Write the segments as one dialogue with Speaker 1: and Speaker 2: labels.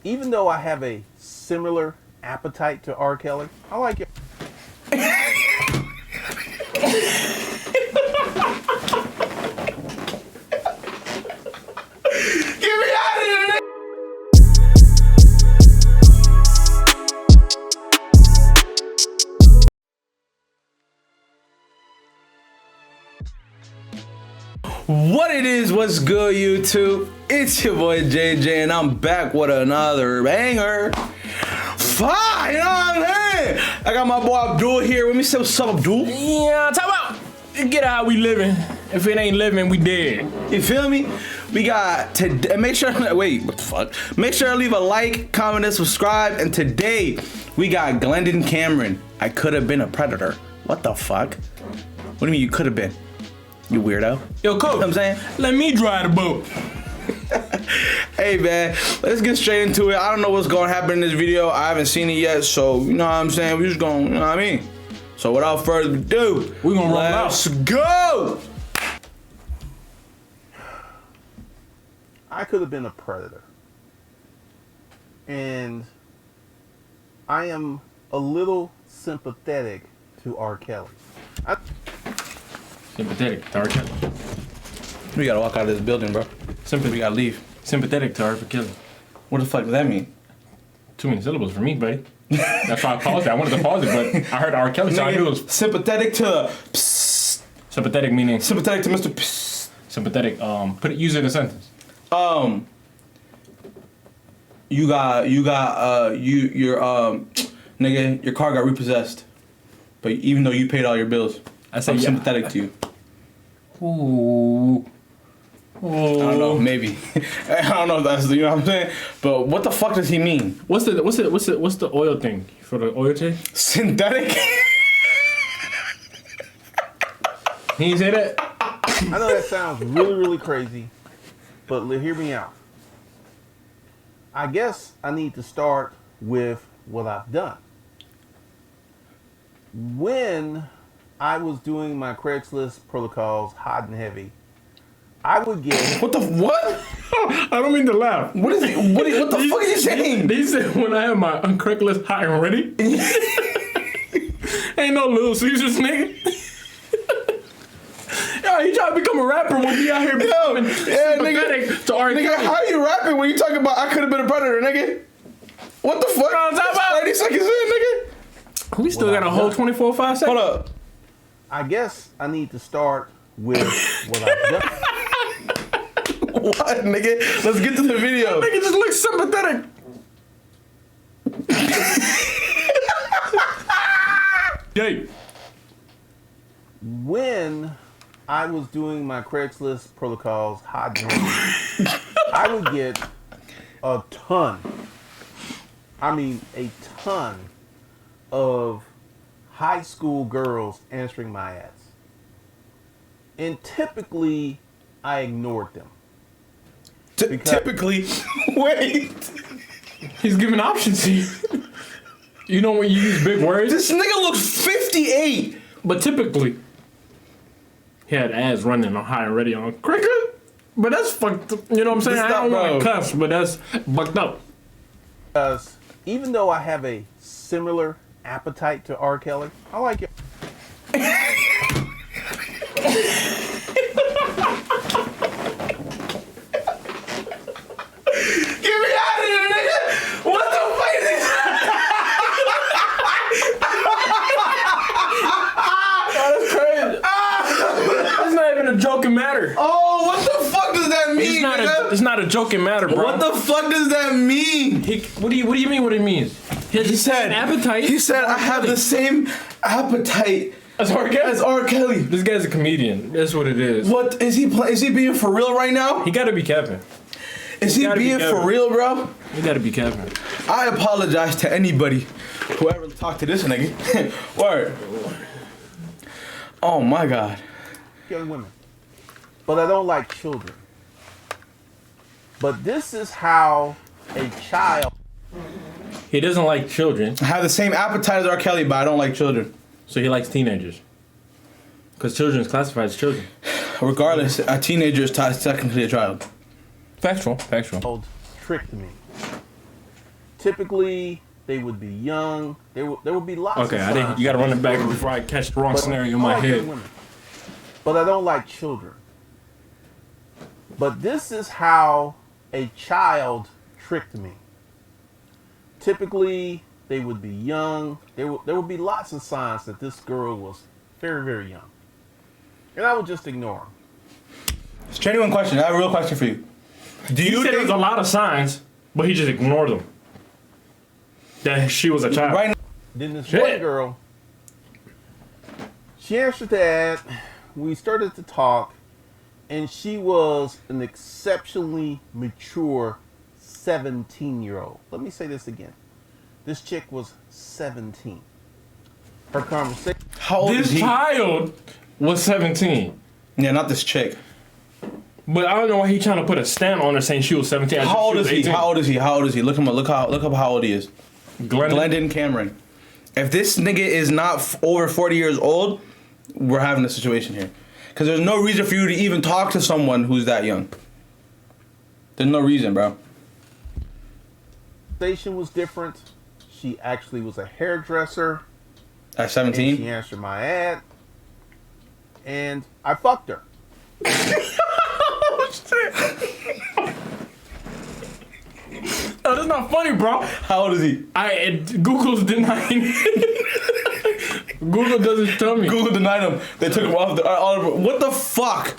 Speaker 1: Even though I have a similar appetite to R. Kelly, I like it.
Speaker 2: Get me out of here! What it is, what's good, YouTube? It's your boy JJ, and I'm back with another banger. Fine, you know what I'm saying? I got my boy Abdul here with me. Say what's up, Abdul?
Speaker 3: Yeah, talk about get how we living. If it ain't living, we dead.
Speaker 2: You feel me? We got today. Make sure. Wait, what the fuck? Make sure to leave a like, comment, and subscribe. And today we got Glendon Cameron. I could have been a predator. What the fuck? What do you mean you could have been? You weirdo.
Speaker 3: Yo, coach,
Speaker 2: You know what I'm saying?
Speaker 3: let me drive the boat.
Speaker 2: Hey man, let's get straight into it. I don't know what's gonna happen in this video. I haven't seen it yet, so you know what I'm saying? We're just gonna, you know what I mean? So without further ado,
Speaker 3: We gonna roll out.
Speaker 2: let's go!
Speaker 1: I could have been a predator. And I am a little sympathetic to R. Kelly.
Speaker 3: Sympathetic to R. Kelly.
Speaker 2: We gotta walk out of this building, bro. We gotta leave.
Speaker 3: Sympathetic to R. Kelly.
Speaker 2: What the fuck does that mean?
Speaker 3: Too many syllables for me, buddy. That's why I paused it. I wanted to pause it, but I heard R. Kelly, so I knew it was
Speaker 2: Sympathetic to psst.
Speaker 3: sympathetic meaning
Speaker 2: Sympathetic to Mr. Psst.
Speaker 3: sympathetic. Use it in a sentence.
Speaker 2: Nigga, your car got repossessed. But even though you paid all your bills,
Speaker 3: I said
Speaker 2: I'm
Speaker 3: yeah.
Speaker 2: sympathetic to you.
Speaker 3: Ooh.
Speaker 2: I don't know, maybe. I don't know if that's, you know what I'm saying? But what the fuck does he mean?
Speaker 3: What's the oil thing for the oil change?
Speaker 2: Synthetic?
Speaker 3: Can you say that?
Speaker 1: I know that sounds really, really crazy, but hear me out. I guess I need to start with what I've done. When I was doing my Craigslist protocols hot and heavy, I would get...
Speaker 2: What the, what?
Speaker 3: I don't mean to laugh.
Speaker 2: What is it? What the fuck is he saying?
Speaker 3: They said when I have my Craigslist hot and ready. Ain't no Little Caesars, nigga. Yo, he trying to become a rapper when he out here becoming sympathetic to R.
Speaker 2: Nigga,
Speaker 3: Kelly.
Speaker 2: how you rapping when you talking about I could have been a predator, nigga? What the fuck?
Speaker 3: I'm talking about?
Speaker 2: 30 seconds in, nigga.
Speaker 3: We still got a whole 24 5 seconds.
Speaker 2: Hold up.
Speaker 1: I guess I need to start with what I've done.
Speaker 2: What, nigga? Let's get to the video.
Speaker 3: Nigga just looks sympathetic. Yay.
Speaker 1: When I was doing my Craigslist protocols hot and heavy, I would get a ton of high school girls answering my ads. And typically, I ignored them.
Speaker 2: Typically, wait.
Speaker 3: He's giving options here. You know when you use big words?
Speaker 2: This nigga looks 58.
Speaker 3: But typically, he had ads running on high and ready on Cricket. But that's fucked up. You know what I'm saying? I don't want to cuss, but that's fucked up.
Speaker 1: Because even though I have a similar appetite to R. Kelly, I like it.
Speaker 2: Get me out of here, nigga. What the fuck is this?
Speaker 3: Oh, that's crazy. It's not even a joking matter.
Speaker 2: Oh, what the fuck does that mean,
Speaker 3: It's not a joking matter, bro.
Speaker 2: What the fuck does that mean?
Speaker 3: What do you mean what it means?
Speaker 2: He said
Speaker 3: appetite.
Speaker 2: He said I have the same appetite
Speaker 3: as R. Kelly.
Speaker 2: as R. Kelly.
Speaker 3: This guy's a comedian. That's what it is.
Speaker 2: What is he? Is he being for real right now?
Speaker 3: He gotta be Kevin.
Speaker 2: Is he being for real, bro?
Speaker 3: He gotta be Kevin.
Speaker 2: I apologize to anybody who ever talked to this nigga. Word. Oh my God.
Speaker 1: Young women. But I don't like children. But this is how a child...
Speaker 3: He doesn't like children,
Speaker 2: I have the same appetite as R. Kelly, but I don't like children.
Speaker 3: so he likes teenagers. Because children is classified as children.
Speaker 2: Regardless, a teenager is technically a child.
Speaker 3: Factual.
Speaker 1: tricked me. Typically, they would be young. There would be lots.
Speaker 3: Okay,
Speaker 1: of
Speaker 3: I didn't.
Speaker 1: signs
Speaker 3: You gotta
Speaker 1: that
Speaker 3: run it
Speaker 1: this
Speaker 3: back
Speaker 1: girl-
Speaker 3: before I catch the wrong
Speaker 1: But
Speaker 3: scenario in
Speaker 1: I
Speaker 3: my
Speaker 1: like young
Speaker 3: head.
Speaker 1: women. But I don't like children. But this is how a child tricked me. Typically, they would be young. There would be lots of signs that this girl was very, very young. And I would just ignore them.
Speaker 2: It's a genuine question. I have a real question for you. Do
Speaker 3: You
Speaker 2: you
Speaker 3: said there's
Speaker 2: think
Speaker 3: a lot of signs, but he just ignored them. That she was a child.
Speaker 2: right now?
Speaker 1: Then this
Speaker 3: Shit.
Speaker 1: one girl, she answered that. We started to talk, and she was an exceptionally mature 17-year-old. Let me say this again. This chick was 17. Her conversation.
Speaker 2: How old is
Speaker 3: This
Speaker 2: he?
Speaker 3: child was 17.
Speaker 2: Yeah, not this chick.
Speaker 3: But I don't know why he trying to put a stamp on her saying she was 17.
Speaker 2: How old is he?
Speaker 3: 18.
Speaker 2: How old is he? How old is he? Look him up. Look up how old he is. Glendon Cameron. If this nigga is not over 40 years old, we're having a situation here. Because there's no reason for you to even talk to someone who's that young. There's no reason, bro.
Speaker 1: Station was different. She actually was a hairdresser.
Speaker 2: At
Speaker 1: And
Speaker 2: 17?
Speaker 1: she answered my ad. And I fucked her.
Speaker 3: No, that's not funny, bro.
Speaker 2: How old is he?
Speaker 3: Google's denying. Google doesn't tell me.
Speaker 2: Google denied him. They took him off the. What the fuck?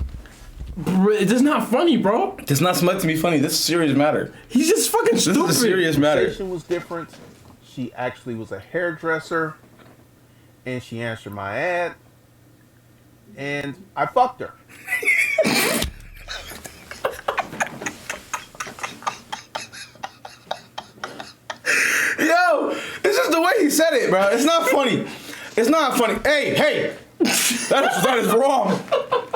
Speaker 3: It's not funny, bro.
Speaker 2: It's not meant to be funny. This is a serious matter.
Speaker 3: He's just fucking
Speaker 2: This
Speaker 3: stupid.
Speaker 2: is a serious matter.
Speaker 1: Conversation was different. She actually was a hairdresser. And she answered my ad. And I fucked her.
Speaker 2: Yo, this is the way he said it, bro. It's not funny. It's not funny. Hey. That is wrong.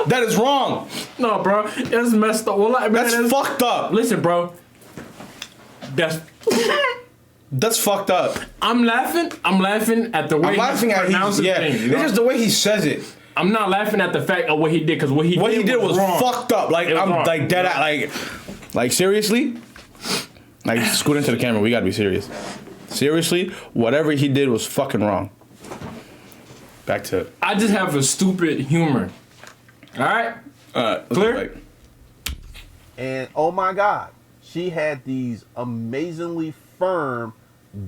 Speaker 2: That is wrong.
Speaker 3: No, bro. That's messed up. Well, man,
Speaker 2: That's fucked up.
Speaker 3: Listen, bro.
Speaker 2: That's fucked up.
Speaker 3: I'm laughing at the way
Speaker 2: I'm laughing
Speaker 3: he
Speaker 2: at
Speaker 3: pronounces
Speaker 2: yeah.
Speaker 3: things. You
Speaker 2: It's
Speaker 3: know?
Speaker 2: just the way he says it.
Speaker 3: I'm not laughing at the fact of what he did, because what he did
Speaker 2: was
Speaker 3: wrong.
Speaker 2: fucked up. Like
Speaker 3: It was
Speaker 2: I'm
Speaker 3: wrong.
Speaker 2: like dead at like seriously. Like scoot into the camera. We gotta be serious. Seriously, whatever he did was fucking wrong. Back to
Speaker 3: I just have a stupid humor. All right. Clear?
Speaker 1: And oh my God, she had these amazingly firm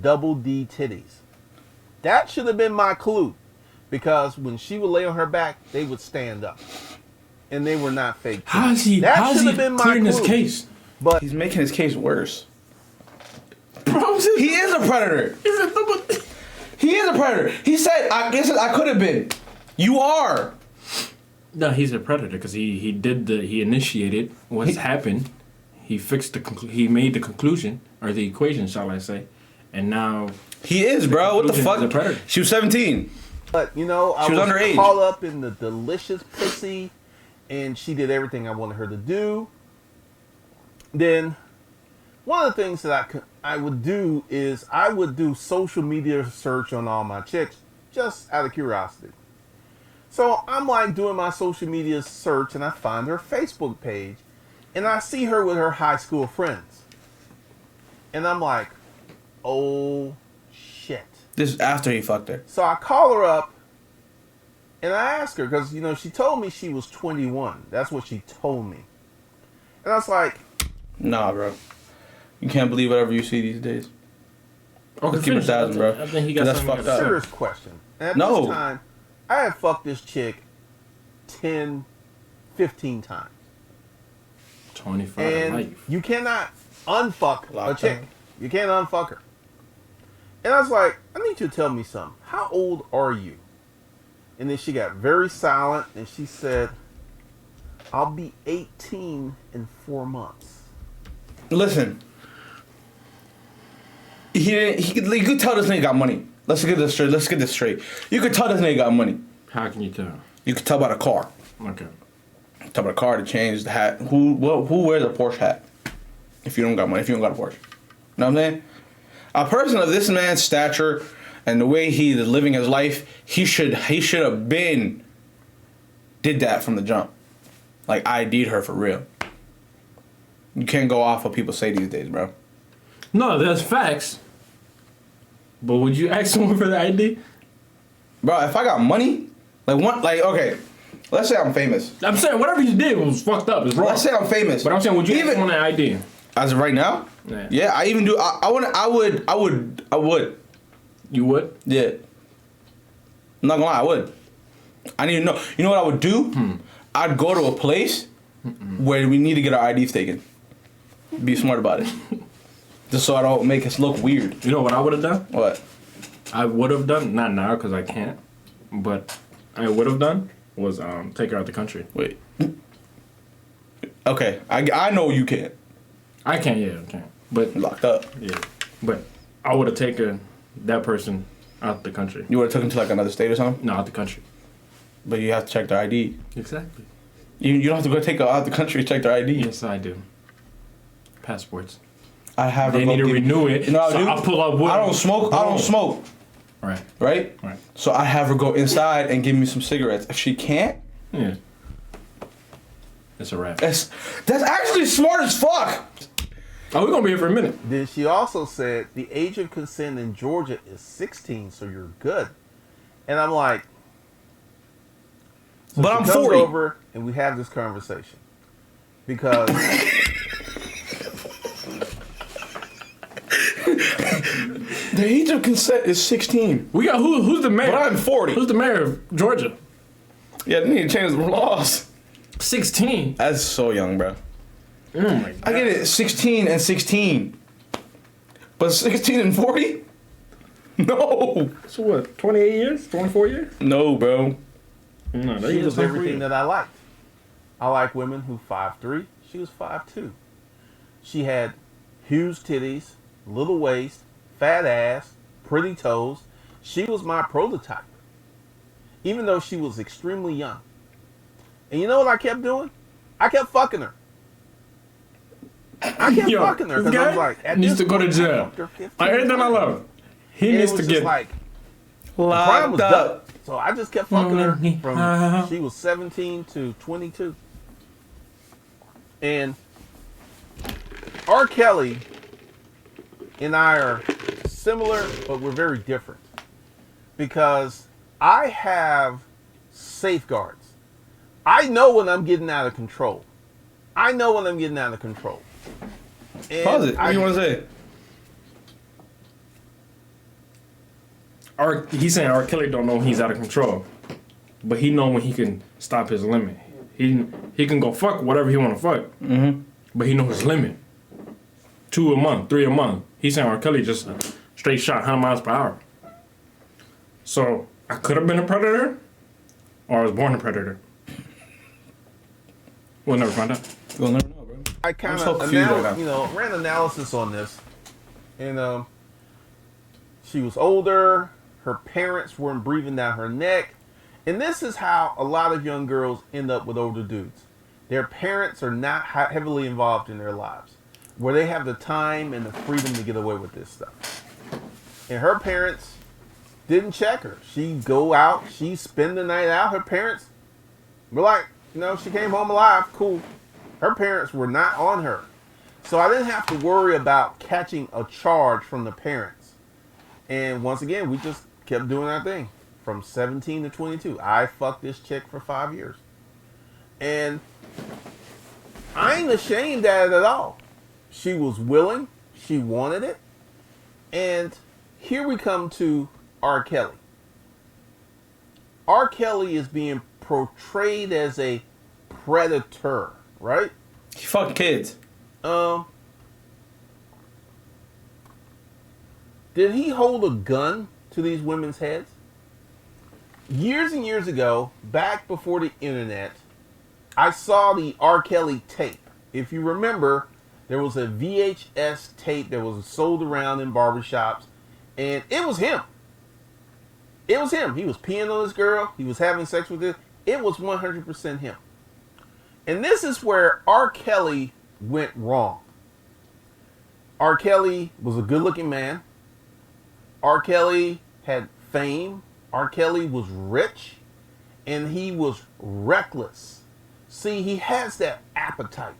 Speaker 1: double D titties. That should have been my clue. Because when she would lay on her back, they would stand up. And they were not fake.
Speaker 3: How's he
Speaker 1: That should have been my
Speaker 3: clearing his
Speaker 1: clue.
Speaker 3: case?
Speaker 1: But
Speaker 2: He's making his case worse.
Speaker 3: Bro,
Speaker 2: He is a predator.
Speaker 3: He's a double.
Speaker 2: He is a predator. He said, I could have been. You are.
Speaker 3: No, he's a predator because he initiated what's happened. He fixed he made the conclusion or the equation, shall I say, and now
Speaker 2: He is, bro. What the
Speaker 3: conclusion
Speaker 2: fuck?
Speaker 3: is a predator.
Speaker 2: She was 17.
Speaker 1: you know, I
Speaker 2: She was underage.
Speaker 1: caught up in the delicious pussy, and she did everything I wanted her to do. Then, one of the things that I would do is I would do social media search on all my chicks, just out of curiosity. So I'm like doing my social media search, and I find her Facebook page, and I see her with her high school friends, and I'm like, oh shit.
Speaker 2: This is after he fucked her.
Speaker 1: So I call her up and I ask her, because, you know, she told me she was 21. That's what she told me. And I was like,
Speaker 2: Nah, bro. You can't believe whatever you see these days.
Speaker 3: Okay,
Speaker 2: Let's keep it 1,000, bro.
Speaker 3: I think he got
Speaker 2: That's
Speaker 3: something
Speaker 2: fucked
Speaker 3: to
Speaker 2: up.
Speaker 3: say.
Speaker 1: serious question. And at
Speaker 2: No.
Speaker 1: this time, I had fucked this chick 10, 15 times.
Speaker 3: 25
Speaker 1: And
Speaker 3: life.
Speaker 1: you cannot unfuck a
Speaker 2: Lockdown.
Speaker 1: chick. You can't unfuck her. And I was like, I need you to tell me something. How old are you? And then she got very silent, and she said, I'll be 18 in 4 months.
Speaker 2: Listen. You could tell this nigga got money. Let's get this straight. You could tell this nigga got money.
Speaker 3: How can you tell?
Speaker 2: You could tell by the car.
Speaker 3: Okay.
Speaker 2: Tell by the car, the change, the hat. Who wears a Porsche hat? If you don't got money, if you don't got a Porsche. You know what I'm saying? A person of this man's stature and the way he is living his life, he should have been did that from the jump. Like, ID'd her for real. You can't go off what people say these days, bro.
Speaker 3: No, there's facts. But would you ask someone for the ID?
Speaker 2: Bro, if I got money, okay, let's say I'm famous.
Speaker 3: I'm saying whatever you did was fucked up. It's wrong.
Speaker 2: Let's say I'm famous.
Speaker 3: But I'm saying, would you ask someone an ID?
Speaker 2: As of right now? Yeah, I even do. I would.
Speaker 3: You would?
Speaker 2: Yeah. I'm not gonna lie, I would. I need to know. You know what I would do? I'd go to a place where we need to get our IDs taken. Be smart about it. Just so I don't make us look weird.
Speaker 3: You know what I would have done?
Speaker 2: What?
Speaker 3: I would have done, not now because I can't, but I would have done was take her out the country.
Speaker 2: Wait. Okay, I know you can't.
Speaker 3: I can't, yeah, I can't. But
Speaker 2: locked up.
Speaker 3: Yeah, but I would have taken that person out the country.
Speaker 2: You would have taken to like another state or something?
Speaker 3: No, out the country.
Speaker 2: But you have to check their ID.
Speaker 3: Exactly.
Speaker 2: You don't have to go take her out the country to check their ID.
Speaker 3: Yes, I do. Passports.
Speaker 2: I have.
Speaker 3: They need to renew it.
Speaker 2: You know what
Speaker 3: so I'll pull up.
Speaker 2: I don't smoke. I don't smoke.
Speaker 3: Right.
Speaker 2: Right.
Speaker 3: Right.
Speaker 2: So I have her go inside and give me some cigarettes. If she can't,
Speaker 3: yeah, it's a wrap.
Speaker 2: That's actually smart as fuck.
Speaker 3: Oh, we're gonna be here for a minute.
Speaker 1: Then she also said the age of consent in Georgia is 16, so you're good. And I'm like, so
Speaker 2: but I'm
Speaker 1: she comes
Speaker 2: 40.
Speaker 1: over and we have this conversation because
Speaker 2: the age of consent is 16.
Speaker 3: We got who's the mayor?
Speaker 2: But I'm 40.
Speaker 3: Who's the mayor of Georgia?
Speaker 2: Yeah, they need to change the laws.
Speaker 3: 16.
Speaker 2: That's so young, bro.
Speaker 3: Oh my God.
Speaker 2: I get it, 16 and 16. But 16 and 40? No.
Speaker 3: So what? 28 years? 24 years?
Speaker 2: No, bro.
Speaker 3: No,
Speaker 1: she was everything that I liked. I like women who 5'3". She was 5'2". She had huge titties, little waist, fat ass, pretty toes. She was my prototype. Even though she was extremely young. And you know what I kept doing? I kept fucking her. I kept fucking her because I was like, at
Speaker 3: needs
Speaker 1: this
Speaker 3: to go to
Speaker 1: point,
Speaker 3: jail. Everything I love. He needs to get
Speaker 1: like the crime was done. So I just kept fucking her from she was 17 to 22. And R. Kelly and I are similar, but we're very different. Because I have safeguards. I know when I'm getting out of control. I know when I'm getting out of control. And
Speaker 2: pause it. What do you want to say?
Speaker 3: He's saying R. Kelly don't know he's out of control, but he know when he can stop his limit. He can go fuck whatever he want to fuck, but he know his limit. 2 a month, 3 a month. He's saying R. Kelly just straight shot 100 miles per hour. So I could have been a predator, or I was born a predator. We'll never find out.
Speaker 2: We'll never know, bro.
Speaker 1: I kind
Speaker 2: so
Speaker 1: of ran analysis on this, and she was older. Her parents weren't breathing down her neck, and this is how a lot of young girls end up with older dudes. Their parents are not heavily involved in their lives, where they have the time and the freedom to get away with this stuff. And her parents didn't check her. She'd go out, she'd spend the night out. Her parents were like, she came home alive, cool. Her parents were not on her. So I didn't have to worry about catching a charge from the parents. And once again, we just kept doing our thing. From 17 to 22. I fucked this chick for 5 years. And I ain't ashamed at it at all. She was willing. She wanted it. And here we come to R. Kelly. R. Kelly is being portrayed as a predator, right?
Speaker 2: He fucked kids.
Speaker 1: Did he hold a gun to these women's heads? Years and years ago, back before the internet, I saw the R. Kelly tape. If you remember, there was a VHS tape that was sold around in barbershops, and it was him. It was him. He was peeing on this girl. He was having sex with her. It was 100% him. And this is where R. Kelly went wrong. R. Kelly was a good-looking man. R. Kelly had fame. R. Kelly was rich. And he was reckless. See, he has that appetite.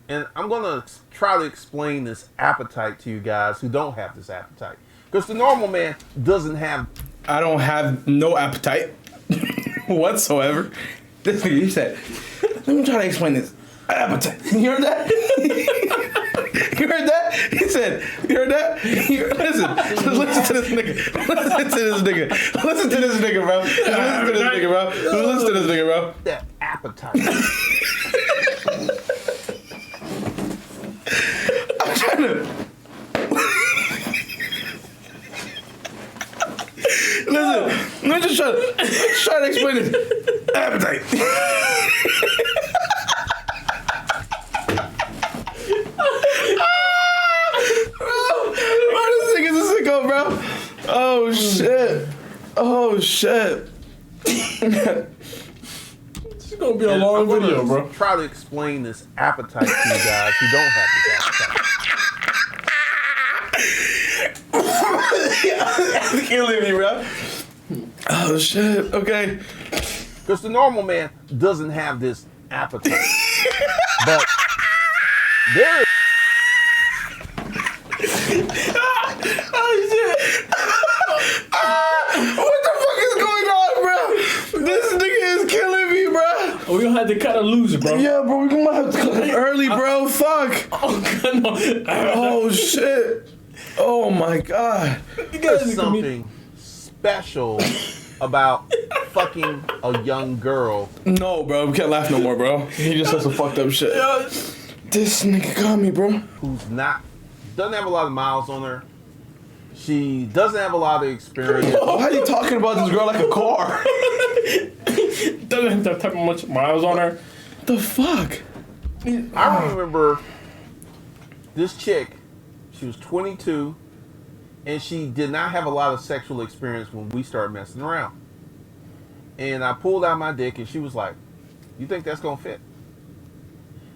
Speaker 1: And I'm going to try to explain this appetite to you guys who don't have this appetite. Because the normal man doesn't have.
Speaker 2: I don't have no appetite whatsoever. This nigga, he said, let me try to explain this. Appetite. You heard that? You heard that? He said, you heard that? Listen to this nigga. Listen to this nigga. Listen to this nigga, bro. Listen to this nigga, bro. Listen to this nigga, bro.
Speaker 1: That appetite.
Speaker 2: I'm trying to. Listen, let me just try to explain this. Appetite. Bro, this nigga's a sicko, bro. Oh shit. Oh shit.
Speaker 3: It's gonna be a long video, bro.
Speaker 1: Try to explain this appetite to you guys who don't have this appetite.
Speaker 2: Killing me, bro. Oh shit. Okay.
Speaker 1: Because the normal man doesn't have this appetite. But there is.
Speaker 2: Oh shit. What the fuck is going on, bro? This nigga is killing me, bro.
Speaker 3: Oh, we gonna have to cut it loose, bro.
Speaker 2: Yeah, bro, we gonna have to cut it early, bro. Fuck.
Speaker 3: Oh, God, no.
Speaker 2: Oh shit. Oh my god.
Speaker 1: There's something special about fucking a young girl.
Speaker 2: No, bro, we can't laugh no more, bro. He just said some fucked up shit. This nigga got me, bro.
Speaker 1: Who's doesn't have a lot of miles on her. She doesn't have a lot of experience.
Speaker 2: Oh, how you talking about this girl like a car?
Speaker 3: Doesn't have that type of much miles on her.
Speaker 2: The fuck?
Speaker 1: I remember this chick. She was 22, and she did not have a lot of sexual experience when we started messing around. And I pulled out my dick, and she was like, "You think that's gonna fit?"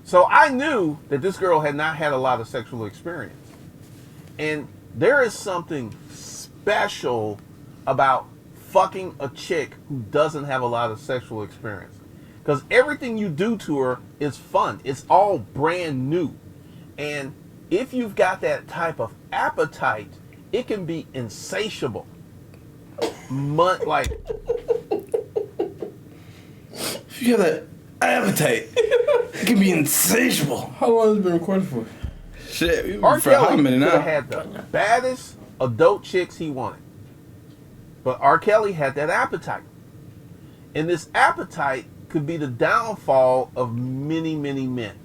Speaker 1: So I knew that this girl had not had a lot of sexual experience. And there is something special about fucking a chick who doesn't have a lot of sexual experience. Because everything you do to her is fun. It's all brand new. And if you've got that type of appetite, it can be insatiable. Like,
Speaker 2: If you have that appetite, it can be insatiable.
Speaker 3: How long has it been recorded for?
Speaker 2: Shit,
Speaker 1: R.
Speaker 2: for a hot
Speaker 1: Kelly
Speaker 2: minute
Speaker 1: could
Speaker 2: now.
Speaker 1: have had the baddest adult chicks he wanted. But R. Kelly had that appetite. And this appetite could be the downfall of many, many men.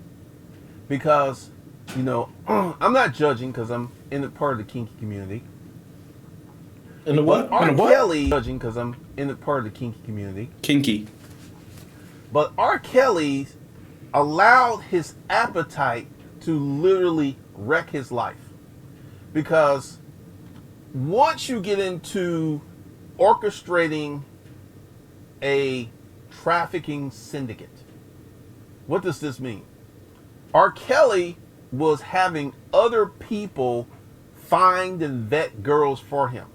Speaker 1: Because, you know, I'm not judging because I'm in a part of the kinky community.
Speaker 3: In the what?
Speaker 1: But R.
Speaker 2: In the what?
Speaker 1: Kelly, judging because I'm in a part of the kinky community.
Speaker 2: Kinky.
Speaker 1: But R. Kelly allowed his appetite to literally wreck his life. Because once you get into orchestrating a trafficking syndicate, what does this mean? R. Kelly was having other people find and vet girls for him.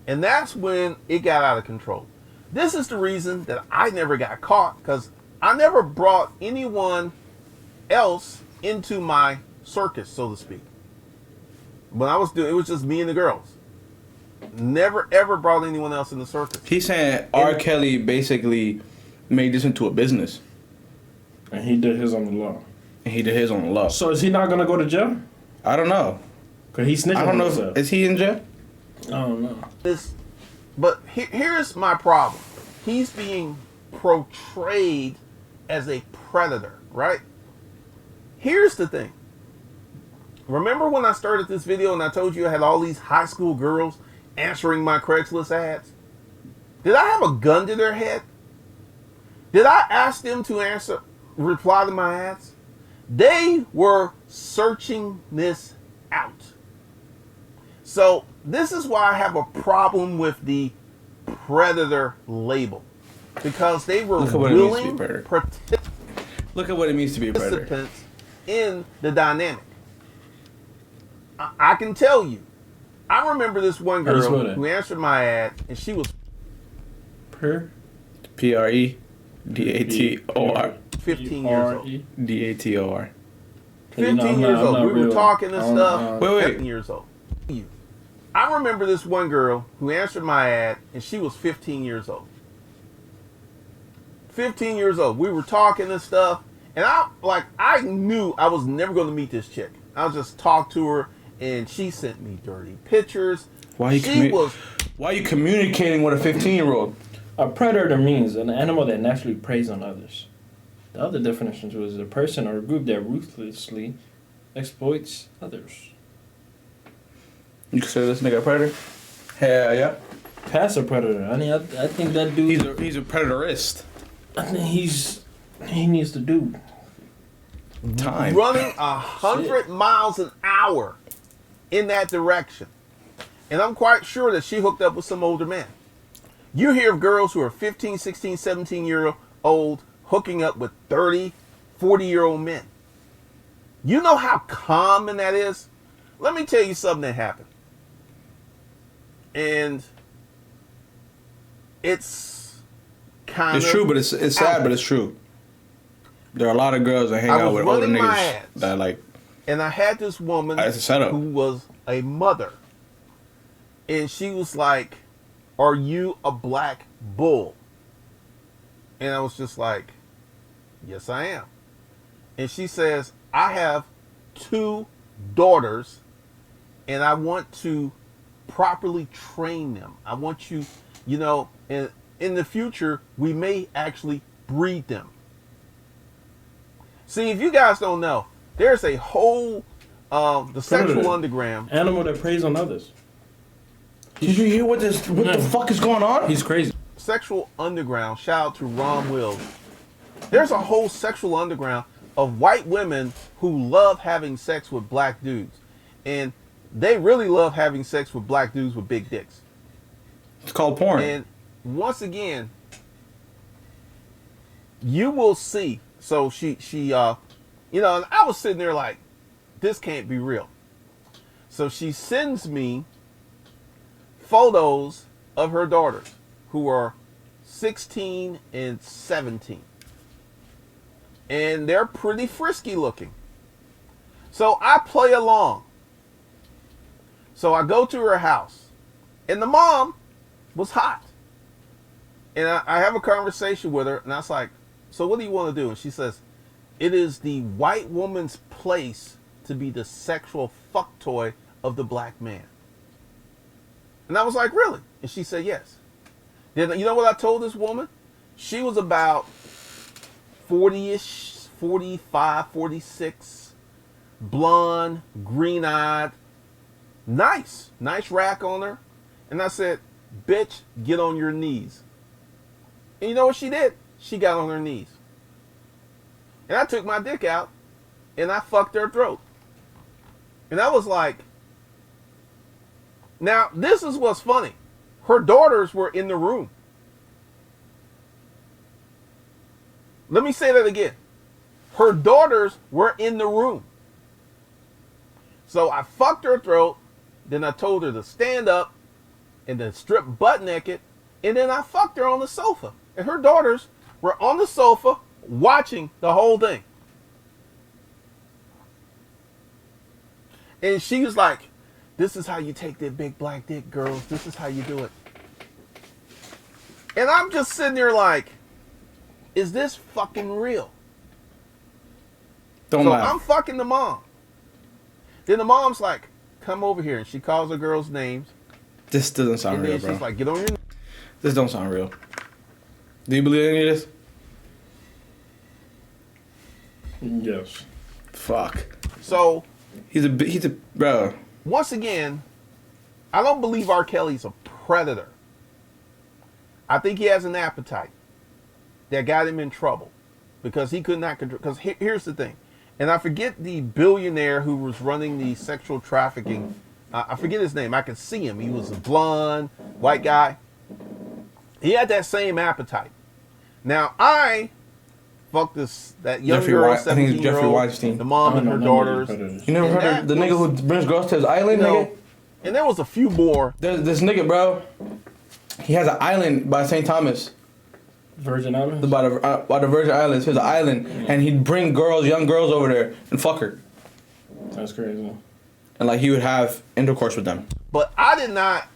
Speaker 1: And that's when it got out of control. This is the reason that I never got caught, because I never brought anyone else into my circus, so to speak. When I was doing it, was just me and the girls. Never ever brought anyone else in the circus.
Speaker 2: He's saying R. Kelly basically made this into a business.
Speaker 3: And he did his on the law.
Speaker 2: And he did his on the law.
Speaker 3: So is he not gonna go to jail?
Speaker 2: I don't know.
Speaker 3: Cause he snitched
Speaker 2: I don't
Speaker 3: on
Speaker 2: know.
Speaker 3: himself.
Speaker 2: Is he in jail?
Speaker 3: I don't know.
Speaker 1: But here's my problem. He's being portrayed as a predator, right? Here's the thing. Remember when I started this video and I told you I had all these high school girls answering my Craigslist ads? Did I have a gun to their head? Did I ask them to reply to my ads? They were searching this out. So this is why I have a problem with the predator label. Because they were willing
Speaker 2: Look at what it means to be a predator.
Speaker 1: participants in the dynamic. I can tell you. I remember this one
Speaker 3: How you spell
Speaker 1: girl
Speaker 3: that?
Speaker 1: who answered my ad, and she was
Speaker 2: PREDATOR.
Speaker 1: 15 years old.
Speaker 2: DATOR.
Speaker 1: 15 years old. We were talking and stuff.
Speaker 2: Wait.
Speaker 1: 15 years old. I remember this one girl who answered my ad, and she was 15 years old. 15 years old. We were talking and stuff, and I knew I was never going to meet this chick. I was just talk to her, and she sent me dirty pictures.
Speaker 2: Why are you communicating with a 15-year-old?
Speaker 3: A predator means an animal that naturally preys on others. The other definition was a person or a group that ruthlessly exploits others.
Speaker 2: You consider this nigga a predator? Hell yeah.
Speaker 3: Past a predator. I mean, I think that dude.
Speaker 2: He's a predatorist.
Speaker 3: I think he needs to do
Speaker 2: Time.
Speaker 1: Running 100 miles an hour in that direction. And I'm quite sure that she hooked up with some older men. You hear of girls who are 15, 16, 17-year-old hooking up with 30, 40-year-old men. You know how common that is? Let me tell you something that happened. And it's kind of...
Speaker 2: It's true, but it's sad, but it's true. There are a lot of girls that hang out with older niggas that like...
Speaker 1: And I had this woman who was a mother. And she was like, "Are you a black bull?" And I was just like, "Yes, I am." And she says, "I have 2 daughters, and I want to properly train them. I want you, and in the future, we may actually breed them." See, if you guys don't know, there's a whole, the sexual underground.
Speaker 3: Animal that preys on others.
Speaker 2: Did you hear what the fuck is going on?
Speaker 3: He's crazy.
Speaker 1: Sexual underground, shout out to Ron Wills. There's a whole sexual underground of white women who love having sex with black dudes. And they really love having sex with black dudes with big dicks.
Speaker 2: It's called porn.
Speaker 1: And once again, you will see. So she and I was sitting there like, this can't be real. So she sends me photos of her daughters who are 16 and 17. And they're pretty frisky looking. So I play along. So I go to her house. And the mom was hot. And I have a conversation with her. And I was like, "So what do you want to do?" And she says, "It is the white woman's place to be the sexual fuck toy of the black man." And I was like, "Really?" And she said, "Yes." Then you know what I told this woman? She was about 40-ish, 45, 46, blonde, green-eyed, nice rack on her. And I said, "Bitch, get on your knees." And you know what she did? She got on her knees. And I took my dick out and I fucked her throat. And I was like, now this is what's funny. Her daughters were in the room. Let me say that again. Her daughters were in the room. So I fucked her throat. Then I told her to stand up and then strip butt naked. And then I fucked her on the sofa. And her daughters were on the sofa watching the whole thing. And she was like, "This is how you take that big black dick, girls. This is how you do it." And I'm just sitting there like, is this fucking real?
Speaker 2: Don't laugh.
Speaker 1: I'm fucking the mom. Then the mom's like, "Come over here." And she calls the girls' names.
Speaker 2: This doesn't sound
Speaker 1: and
Speaker 2: real,
Speaker 1: then
Speaker 2: bro.
Speaker 1: she's like, "Get on your knees."
Speaker 2: This don't sound real. Do you believe any of this?
Speaker 3: Yes.
Speaker 2: Fuck.
Speaker 1: So
Speaker 2: He's a bro.
Speaker 1: once again, I don't believe R. Kelly's a predator. I think he has an appetite that got him in trouble because he could not control. Because here's the thing, and I forget the billionaire who was running the sexual trafficking. I forget his name. I can see him. He was a blonde, white guy. He had that same appetite. Now I fucked that young girl, 17-year-old, the mom and her daughters.
Speaker 2: You never heard of the nigga who brings girls to his island, nigga?
Speaker 1: And there was a few more.
Speaker 2: There's this nigga, bro. He has an island by St. Thomas.
Speaker 3: Virgin Islands?
Speaker 2: By the Virgin Islands. He has an island. And he'd bring young girls over there and fuck her.
Speaker 3: That's crazy.
Speaker 2: and like he would have intercourse with them.
Speaker 1: But I did not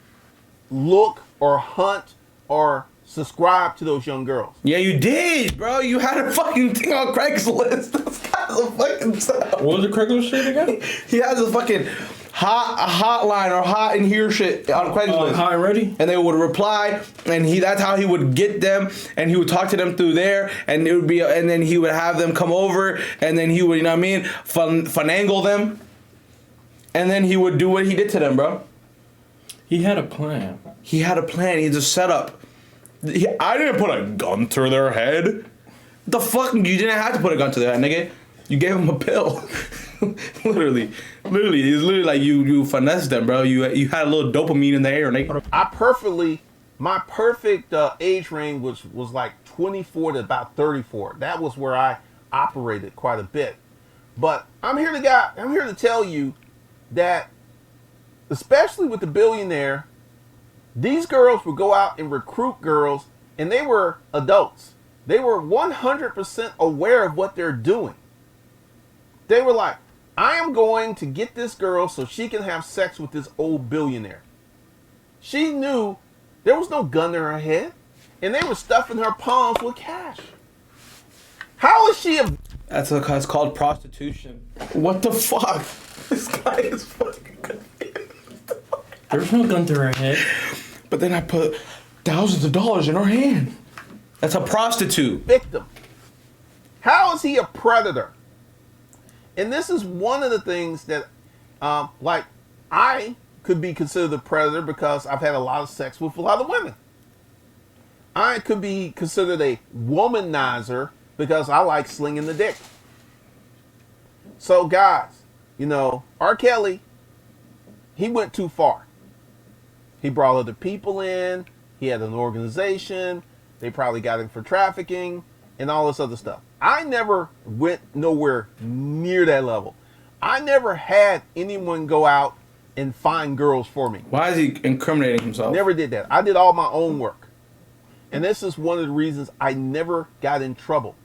Speaker 1: look or hunt or subscribe to those young girls.
Speaker 2: Yeah, you did, bro. You had a fucking thing on Craigslist. This guy's a fucking stuff.
Speaker 3: What was the Craigslist shit again?
Speaker 2: He has a fucking hotline or hot in here shit on Craigslist.
Speaker 3: Hot and ready?
Speaker 2: And they would reply, and that's how he would get them, and he would talk to them through there, and it would be, and then he would have them come over, and then he would, you know what I mean, finagle them, and then he would do what he did to them, bro.
Speaker 3: He had a plan.
Speaker 2: He had a plan. He just set up. I didn't put a gun to their head. The fuck? You didn't have to put a gun to their head, nigga. You gave him a pill. literally, it's literally like you finessed them, bro. You had a little dopamine in the air, nigga.
Speaker 1: My perfect age range was like 24 to about 34. That was where I operated quite a bit. But I'm here to tell you that, especially with the billionaire, these girls would go out and recruit girls, and they were adults. They were 100% aware of what they're doing. They were like, I am going to get this girl so she can have sex with this old billionaire. She knew there was no gun to her head, and they were stuffing her palms with cash. How is she a...
Speaker 2: That's called prostitution. What the fuck? This guy is fucking confused.
Speaker 3: There's no gun to her head.
Speaker 2: But then I put thousands of dollars in her hand. That's a prostitute.
Speaker 1: Victim. How is he a predator? And this is one of the things that, like, I could be considered a predator because I've had a lot of sex with a lot of women. I could be considered a womanizer because I like slinging the dick. So, guys, you know, R. Kelly, he went too far. He brought other people in. He had an organization. They probably got him for trafficking and all this other stuff. I never went nowhere near that level. I never had anyone go out and find girls for me.
Speaker 2: Why is he incriminating himself?
Speaker 1: Never did that. I did all my own work. And this is one of the reasons I never got in trouble.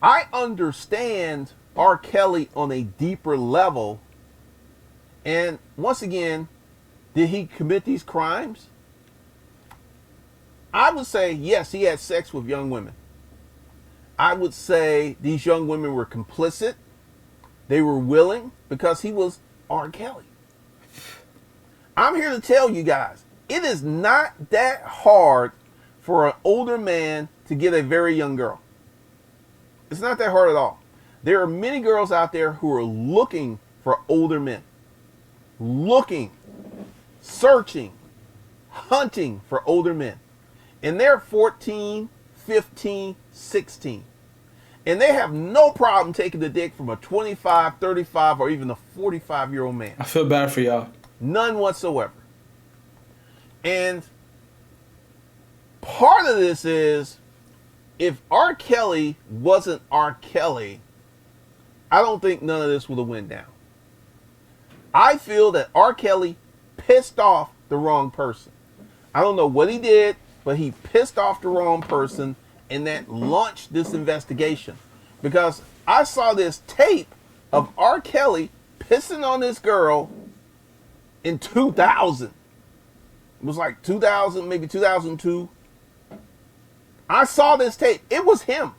Speaker 1: I understand R. Kelly on a deeper level. And once again, did he commit these crimes? I would say, yes, he had sex with young women. I would say these young women were complicit. They were willing because he was R. Kelly. I'm here to tell you guys, it is not that hard for an older man to get a very young girl. It's not that hard at all. There are many girls out there who are looking for older men. Looking, searching, hunting for older men. And they're 14, 15, 16. And they have no problem taking the dick from a 25, 35, or even a 45-year-old man.
Speaker 2: I feel bad for y'all.
Speaker 1: None whatsoever. And part of this is, if R. Kelly wasn't R. Kelly, I don't think none of this would have went down. I feel that R. Kelly pissed off the wrong person. I don't know what he did, but he pissed off the wrong person, and that launched this investigation. Because I saw this tape of R. Kelly pissing on this girl in 2000. It was like 2000, maybe 2002. I saw this tape. It was him.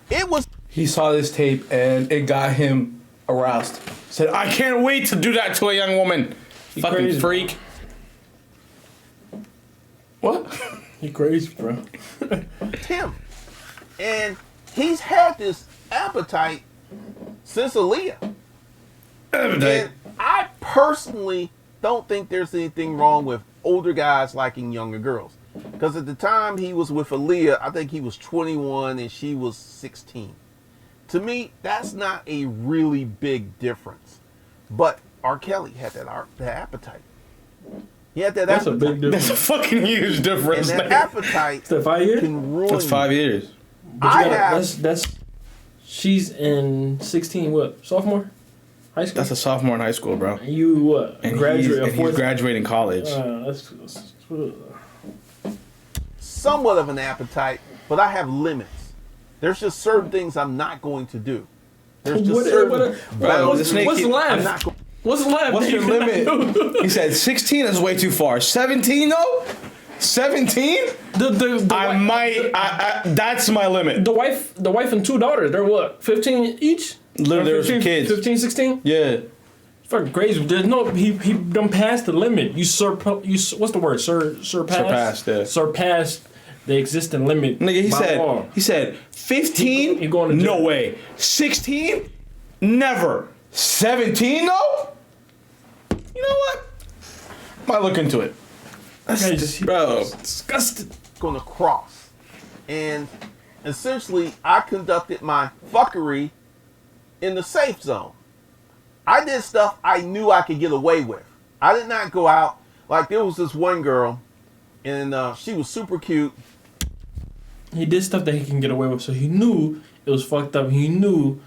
Speaker 1: It was.
Speaker 2: He saw this tape and it got him aroused. Said, I can't wait to do that to a young woman.
Speaker 3: You
Speaker 2: fucking
Speaker 3: crazy.
Speaker 2: Freak. What?
Speaker 3: You crazy, bro.
Speaker 1: Him. And he's had this appetite since Aaliyah. And I personally don't think there's anything wrong with older guys liking younger girls. Because at the time he was with Aaliyah, I think he was 21 and she was 16. To me, that's not a really big difference. But R. Kelly had that appetite. He had that
Speaker 3: That's
Speaker 1: appetite.
Speaker 3: a big difference.
Speaker 2: That's a fucking huge difference.
Speaker 1: And that appetite
Speaker 3: Is that 5 years?
Speaker 1: can ruin
Speaker 2: That's 5 years.
Speaker 3: But you
Speaker 1: I
Speaker 3: gotta-
Speaker 1: have-
Speaker 3: that's she's in 16, what, sophomore? High school?
Speaker 2: That's a sophomore in high school, bro.
Speaker 3: And you, what,
Speaker 2: And
Speaker 3: graduate?
Speaker 2: he's graduating college.
Speaker 3: That's
Speaker 1: somewhat of an appetite, but I have limits. There's just certain things I'm not going to do. There's just certain
Speaker 2: Bro,
Speaker 1: boundaries
Speaker 2: this nigga
Speaker 3: what's the
Speaker 2: keep-
Speaker 1: I'm
Speaker 3: line?
Speaker 1: not going.
Speaker 3: What's left?
Speaker 2: What's your limit? He said 16 is way too far. 17 though? 17? That's my limit.
Speaker 3: The wife and 2 daughters, they're what, 15 each?
Speaker 2: Literally, there's some kids.
Speaker 3: 15, 16?
Speaker 2: Yeah.
Speaker 3: Fucking crazy. There's no, he done passed the limit. What's the word? Surpassed?
Speaker 2: Yeah.
Speaker 3: Surpassed the existing limit.
Speaker 2: Nigga, he said 15?
Speaker 3: He going to jail.
Speaker 2: No way. 16? Never. 17 though? You know what? Might look into it. Bro.
Speaker 3: Disgusting.
Speaker 1: On the cross. And essentially, I conducted my fuckery in the safe zone. I did stuff I knew I could get away with. I did not go out. Like, there was this one girl, and she was super cute.
Speaker 3: He did stuff that he can get away with, so he knew it was fucked up. He knew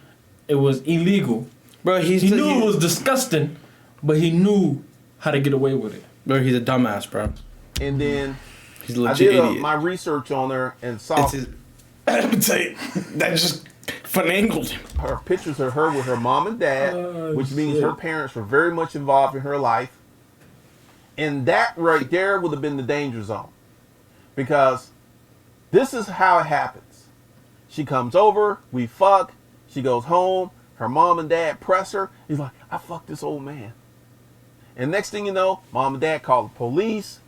Speaker 3: it was illegal.
Speaker 2: Bro, he
Speaker 3: knew it was disgusting, but he knew how to get away with it.
Speaker 2: Bro, he's a dumbass, bro.
Speaker 1: And then
Speaker 2: he's a legit idiot.
Speaker 1: My research on her and saw
Speaker 2: it's his appetite that just finagled him.
Speaker 1: Her pictures of her with her mom and dad, which means her parents were very much involved in her life. And that right there would have been the danger zone. Because this is how it happens. She comes over, we fuck, she goes home, her mom and dad press her. He's like, I fucked this old man. And next thing you know, mom and dad call the police.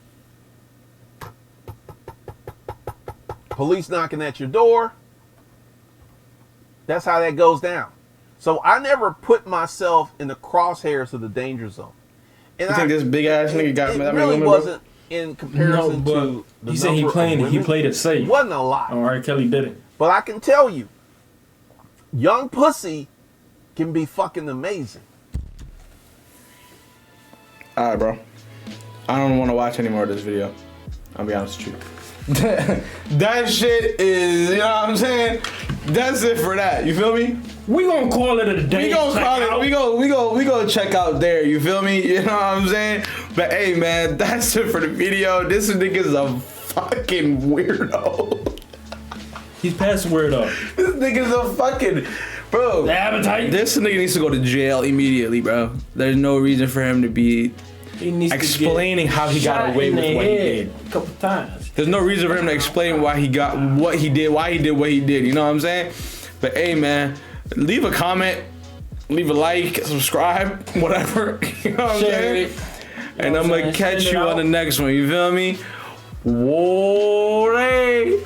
Speaker 1: Police knocking at your door. That's how that goes down. So I never put myself in the crosshairs of the danger zone. And
Speaker 2: you think this big ass nigga got that many
Speaker 1: really
Speaker 2: women?
Speaker 1: Wasn't in comparison
Speaker 3: no,
Speaker 1: to the
Speaker 3: he said he played it safe.
Speaker 1: It wasn't a lot.
Speaker 3: Oh, R. Kelly did it.
Speaker 1: But I can tell you, young pussy can be fucking amazing.
Speaker 2: Alright, bro. I don't want to watch any more of this video. I'll be honest with you. That shit is, you know what I'm saying? That's it for that. You feel me?
Speaker 3: We gonna call it a day.
Speaker 2: We gonna call it. We gonna check out there. You feel me? You know what I'm saying? But hey, man, that's it for the video. This nigga's a fucking weirdo.
Speaker 3: He's past weirdo.
Speaker 2: This nigga's a fucking bro.
Speaker 3: The appetite.
Speaker 2: This nigga needs to go to jail immediately, bro. There's no reason for him to be explaining how he got away with what he did.
Speaker 3: A couple times.
Speaker 2: There's no reason for him to explain why he got what he did, why he did what he did. You know what I'm saying? But hey, man, leave a comment, leave a like, subscribe, whatever. You know what I'm saying? And I'm gonna catch you on the next one. You feel me? Whoa.